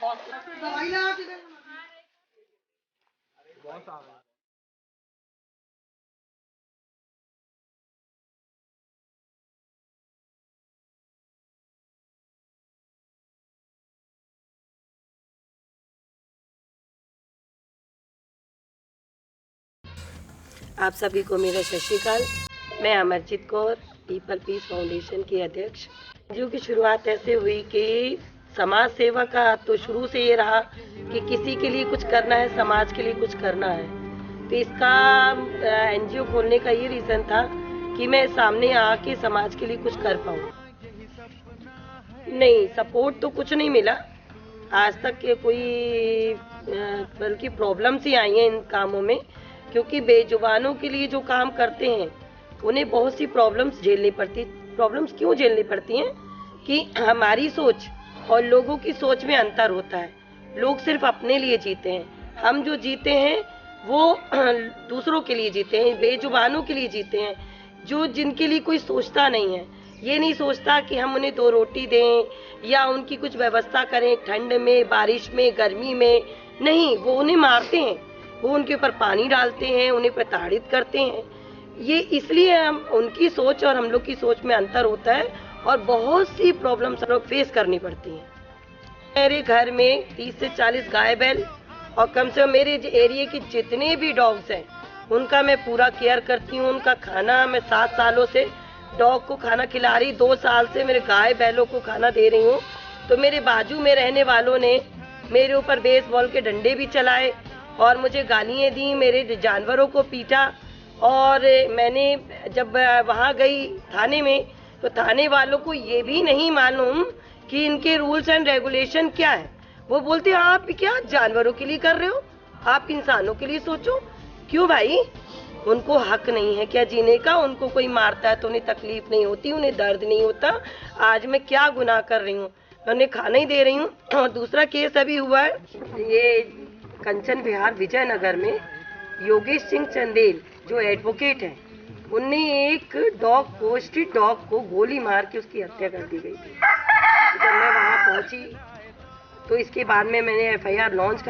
आप सभी को मेरा सत श्री अकाल। मैं Amarjeet Kaur, people peace foundation की अध्यक्ष। जो की शुरुआत ऐसे हुई कि समाज सेवा का तो शुरू से ये रहा कि किसी के लिए कुछ करना है, समाज के लिए कुछ करना है। तो इसका एनजीओ खोलने का ये रीज़न था कि मैं सामने आके समाज के लिए कुछ कर पाऊँ। नहीं, सपोर्ट तो कुछ नहीं मिला आज तक के कोई, बल्कि प्रॉब्लम्स ही आई हैं इन कामों में, क्योंकि बेजुबानों के लिए जो काम करते हैं उन्हें बहुत सी प्रॉब्लम्स झेलनी पड़ती। प्रॉब्लम्स क्यों झेलनी पड़ती हैं कि हमारी सोच और लोगों की सोच में अंतर होता है। लोग सिर्फ अपने लिए जीते हैं, हम जो जीते हैं वो दूसरों के लिए जीते हैं, बेजुबानों के लिए जीते हैं, जो जिनके लिए कोई सोचता नहीं है। ये नहीं सोचता कि हम उन्हें 2 रोटी दें या उनकी कुछ व्यवस्था करें ठंड में, बारिश में, गर्मी में। नहीं, वो उन्हें मारते हैं, वो उनके ऊपर पानी डालते हैं, उन्हें प्रताड़ित करते हैं। ये इसलिए हम उनकी सोच और हम लोग की सोच में अंतर होता है और बहुत सी प्रॉब्लम्स हम लोग फेस करनी पड़ती हैं। मेरे घर में 30 से 40 गाय बैल और कम से कम मेरे एरिया के जितने भी डॉग्स हैं उनका मैं पूरा केयर करती हूँ। उनका खाना मैं 7 सालों से डॉग को खाना खिला रही, 2 साल से मेरे गाय बैलों को खाना दे रही हूँ। तो मेरे बाजू में रहने वालों ने मेरे ऊपर बेसबॉल के डंडे भी चलाए और मुझे गालियाँ दी, मेरे जानवरों को पीटा। और मैंने जब वहाँ गई थाने में तो थाने वालों को ये भी नहीं मालूम कि इनके रूल्स एंड रेगुलेशन क्या है। वो बोलते हैं आप क्या जानवरों के लिए कर रहे हो, आप इंसानों के लिए सोचो। क्यों भाई, उनको हक नहीं है क्या जीने का? उनको कोई मारता है तो उन्हें तकलीफ नहीं होती, उन्हें दर्द नहीं होता। आज मैं क्या गुनाह कर रही हूँ, मैं उन्हें खाना ही दे रही हूँ। और दूसरा केस अभी हुआ है, ये कंचन विहार विजयनगर में योगेश सिंह चंदेल जो एडवोकेट हैं, उनने एक डॉग को, स्ट्रीट डॉग को गोली मार के उसकी हत्या कर दी गई थी। जब मैं वहाँ पहुँची तो इसके बाद में मैंने एफआईआर लॉन्च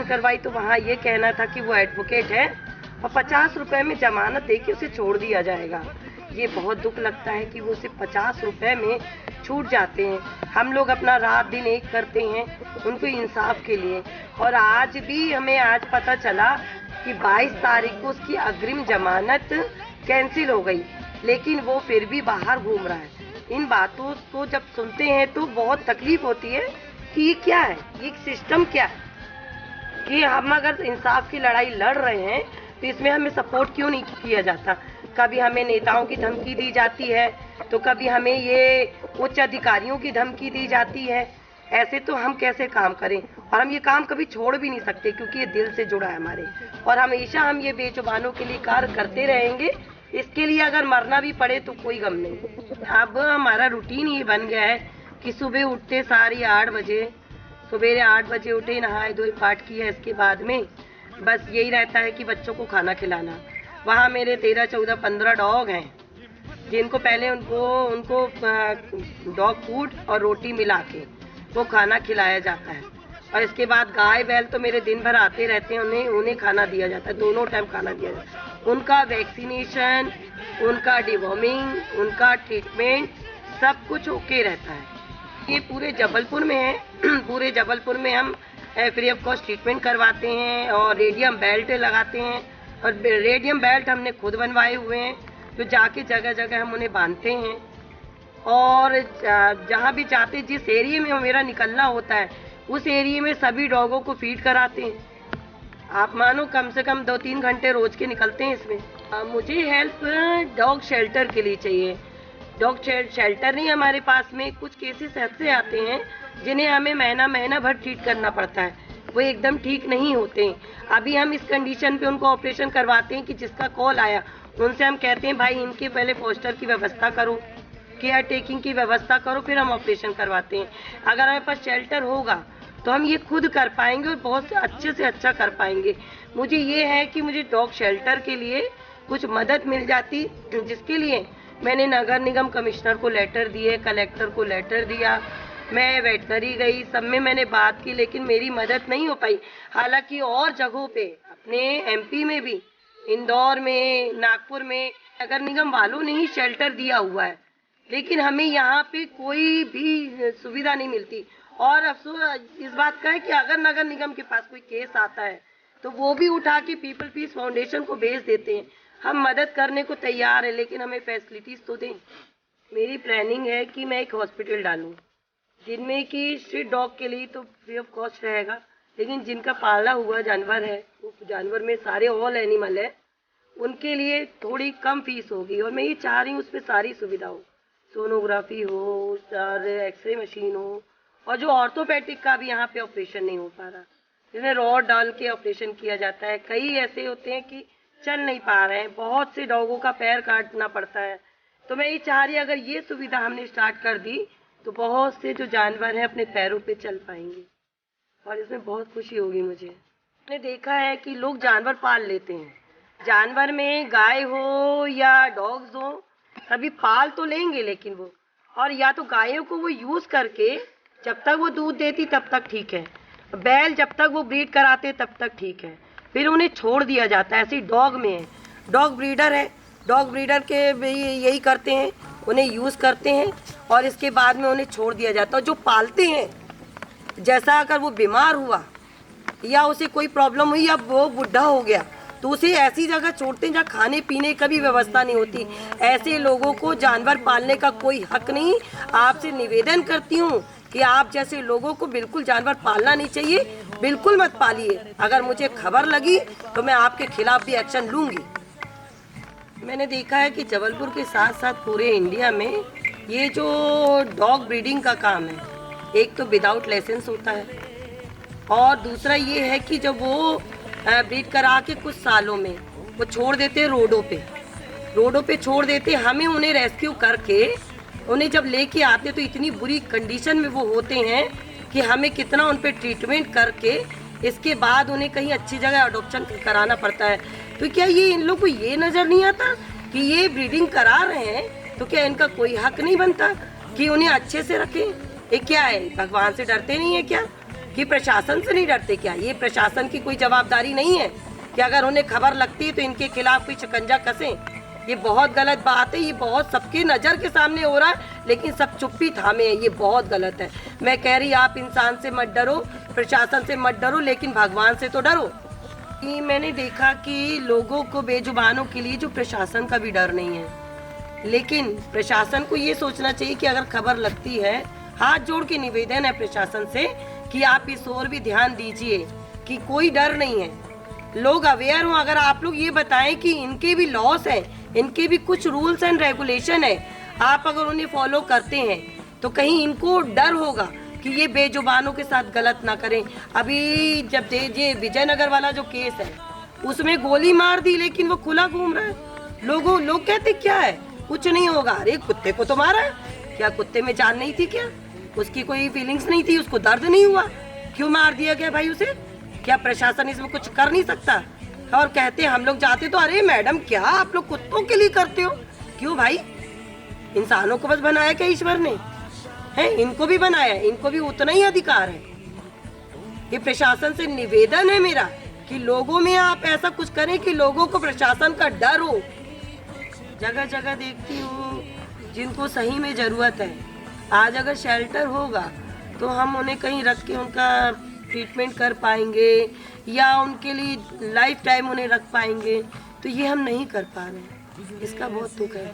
करवाई तो वहाँ ये कहना था कि वो एडवोकेट है और 50 रुपए में जमानत देके उसे छोड़ दिया जाएगा। ये बहुत दुख लगता है कि वो सिर्फ 50 रुपए में छूट जाते हैं। हम लोग अपना रात दिन एक करते हैं उनको इंसाफ के लिए। और आज भी हमें आज पता चला कि 22 तारीख को उसकी अग्रिम जमानत कैंसिल हो गई, लेकिन वो फिर भी बाहर घूम रहा है। इन बातों को जब सुनते हैं तो बहुत तकलीफ होती है कि ये क्या है, ये सिस्टम क्या है कि हम अगर इंसाफ की लड़ाई लड़ रहे हैं तो इसमें हमें सपोर्ट क्यों नहीं किया जाता। कभी हमें नेताओं की धमकी दी जाती है तो कभी हमें ये उच्च अधिकारियों की धमकी दी जाती है। ऐसे तो हम कैसे काम करें, और हम ये काम कभी छोड़ भी नहीं सकते क्योंकि ये दिल से जुड़ा है हमारे, और हमेशा हम ये बेजुबानों के लिए कार्य करते रहेंगे। इसके लिए अगर मरना भी पड़े तो कोई गम नहीं। अब हमारा रूटीन ये बन गया है कि सुबह उठते सारी 8 बजे, सवेरे 8 बजे उठे, नहाए धोए पाठ किया, इसके बाद में बस यही रहता है कि बच्चों को खाना खिलाना। वहाँ मेरे 13, 14, 15 डॉग हैं जिनको पहले उनको डॉग फूड और रोटी मिला के वो खाना खिलाया जाता है, और इसके बाद गाय बैल तो मेरे दिन भर आते रहते हैं, उन्हें खाना दिया जाता है, दोनों टाइम खाना दिया जाता है। उनका वैक्सीनेशन, उनका डिवॉर्मिंग, उनका ट्रीटमेंट सब कुछ ओके रहता है। ये पूरे जबलपुर में है। पूरे जबलपुर में हम फ्री ऑफ कॉस्ट ट्रीटमेंट करवाते हैं और रेडियम बेल्ट लगाते हैं, और रेडियम बेल्ट हमने खुद बनवाए हुए हैं, तो जाके जगह जगह हम उन्हें बांधते हैं। और जहाँ भी जाते, जिस एरिया में मेरा निकलना होता है उस एरिया में सभी डॉगों को फीड कराते हैं। आप मानो कम से कम 2-3 घंटे रोज के निकलते हैं इसमें। मुझे हेल्प डॉग शेल्टर के लिए चाहिए। डॉग शेल्टर नहीं हमारे पास में, कुछ केसेस ऐसे आते हैं जिन्हें हमें महीना भर ट्रीट करना पड़ता है, वो एकदम ठीक नहीं होते हैं। अभी हम इस कंडीशन पे उनको ऑपरेशन करवाते हैं कि जिसका कॉल आया उनसे हम कहते हैं भाई इनके पहले पोस्टर की व्यवस्था करो, केयर टेकिंग की व्यवस्था करो, फिर हम ऑपरेशन करवाते हैं। अगर हमारे पास शेल्टर होगा तो हम ये खुद कर पाएंगे और बहुत अच्छे से अच्छा कर पाएंगे। मुझे ये है कि मुझे डॉग शेल्टर के लिए कुछ मदद मिल जाती, जिसके लिए मैंने नगर निगम कमिश्नर को लेटर दिए, कलेक्टर को लेटर दिया, मैं वेटनरी गई, सब में मैंने बात की, लेकिन मेरी मदद नहीं हो पाई। हालांकि और जगहों पे अपने एमपी में भी, इंदौर में, नागपुर में नगर निगम वालों ने ही शेल्टर दिया हुआ है, लेकिन हमें यहाँ पे कोई भी सुविधा नहीं मिलती। और अफसोस इस बात का है कि अगर नगर निगम के पास कोई केस आता है तो वो भी उठा के पीपल पीस फाउंडेशन को भेज देते हैं। हम मदद करने को तैयार है, लेकिन हमें फैसिलिटीज तो दें। मेरी प्लानिंग है कि मैं एक हॉस्पिटल डालूं, जिनमें कि स्ट्रीट डॉग के लिए तो फ्री ऑफ कॉस्ट रहेगा, लेकिन जिनका पाला हुआ जानवर है, वो जानवर में सारे ऑल एनिमल है, उनके लिए थोड़ी कम फीस होगी। और मैं ये चाह रही हूँ उसमें सारी सुविधा हो, सोनोग्राफी हो और एक्सरे मशीन हो, और जो ऑर्थोपेडिक का भी यहाँ पे ऑपरेशन नहीं हो पा रहा, जिसमें रॉड डाल के ऑपरेशन किया जाता है। कई ऐसे होते हैं कि चल नहीं पा रहे हैं, बहुत से डॉगों का पैर काटना पड़ता है। तो मैं ये चाह रही अगर ये सुविधा हमने स्टार्ट कर दी तो बहुत से जो जानवर हैं अपने पैरों पे चल पाएंगे, और इसमें बहुत खुशी होगी मुझे। मैंने देखा है कि लोग जानवर पाल लेते हैं, जानवर में गाय हो या डॉग्स हो, कभी पाल तो लेंगे, लेकिन वो, और या तो गायों को वो यूज करके जब तक वो दूध देती तब तक ठीक है, बैल जब तक वो ब्रीड कराते तब तक ठीक है, फिर उन्हें छोड़ दिया जाता है। ऐसे डॉग में है, डॉग ब्रीडर है, डॉग ब्रीडर के भी यही करते हैं, उन्हें यूज़ करते हैं और इसके बाद में उन्हें छोड़ दिया जाता है। जो पालते हैं, जैसा अगर वो बीमार हुआ या उसे कोई प्रॉब्लम हुई या वो बुढ़ा हो गया तो उसे ऐसी जगह छोड़ते हैं जहाँ खाने पीने का भी व्यवस्था नहीं होती। ऐसे लोगों को जानवर पालने का कोई हक नहीं। आपसे निवेदन करती हूँ कि आप जैसे लोगों को बिल्कुल जानवर पालना नहीं चाहिए, बिल्कुल मत पालिए। अगर मुझे खबर लगी तो मैं आपके खिलाफ भी एक्शन लूँगी। मैंने देखा है कि जबलपुर के साथ साथ पूरे इंडिया में ये जो डॉग ब्रीडिंग का काम है, एक तो विदाउट लाइसेंस होता है, और दूसरा ये है कि जब वो ब्रीड करा के कुछ सालों में वो छोड़ देते हैं रोडों पे छोड़ देते। हमें उन्हें रेस्क्यू करके उन्हें जब लेके आते तो इतनी बुरी कंडीशन में वो होते हैं कि हमें कितना उन पे ट्रीटमेंट करके इसके बाद उन्हें कहीं अच्छी जगह अडॉप्शन कराना पड़ता है। तो क्या ये इन लोग को ये नज़र नहीं आता कि ये ब्रीडिंग करा रहे हैं, तो क्या इनका कोई हक नहीं बनता कि उन्हें अच्छे से रखें? ये क्या है, भगवान से डरते नहीं है क्या, कि प्रशासन से नहीं डरते क्या? ये प्रशासन की कोई जवाबदारी नहीं है कि अगर उन्हें खबर लगती है तो इनके खिलाफ कोई शिकंजा कसें? ये बहुत गलत बात है, ये बहुत सबकी नज़र के सामने हो रहा है, लेकिन सब चुप्पी थामे है। ये बहुत गलत है। मैं कह रही आप इंसान से मत डरो, प्रशासन से मत डरो, लेकिन भगवान से तो डरो। मैंने देखा कि लोगों को, बेजुबानों के लिए जो प्रशासन का भी डर नहीं है, लेकिन प्रशासन को ये सोचना चाहिए कि अगर खबर लगती है, हाथ जोड़ के निवेदन है प्रशासन से कि आप इस ओर भी ध्यान दीजिए कि कोई डर नहीं है, लोग अवेयर हों। अगर आप लोग ये बताएं कि इनके भी लॉस है, इनके भी कुछ रूल्स एंड रेगुलेशन है, आप अगर उन्हें फॉलो करते हैं तो कहीं इनको डर होगा कि ये बेजुबानों के साथ गलत ना करें। अभी जब ये विजयनगर वाला जो केस है उसमें गोली मार दी, लेकिन वो खुला घूम रहा है। लोग कहते क्या है, कुछ नहीं होगा। अरे कुत्ते को तो मारा है, क्या कुत्ते में जान नहीं थी क्या? उसकी कोई फीलिंग्स नहीं थी, उसको दर्द नहीं हुआ, क्यों मार दिया गया भाई उसे? क्या प्रशासन इसमें कुछ कर नहीं सकता? और कहते हम लोग जाते तो अरे मैडम क्या आप लोग कुत्तों के लिए करते हो? क्यों भाई, इंसानों को बस बनाया क्या ईश्वर ने? है, इनको भी बनाया, इनको भी उतना ही अधिकार है। ये प्रशासन से निवेदन है मेरा कि लोगों में आप ऐसा कुछ करें कि लोगों को प्रशासन का डर हो। जगह जगह देखती हूँ जिनको सही में ज़रूरत है, आज अगर शेल्टर होगा तो हम उन्हें कहीं रख के उनका ट्रीटमेंट कर पाएंगे या उनके लिए लाइफ टाइम उन्हें रख पाएंगे, तो ये हम नहीं कर पा रहे हैं। इसका बहुत दुख है।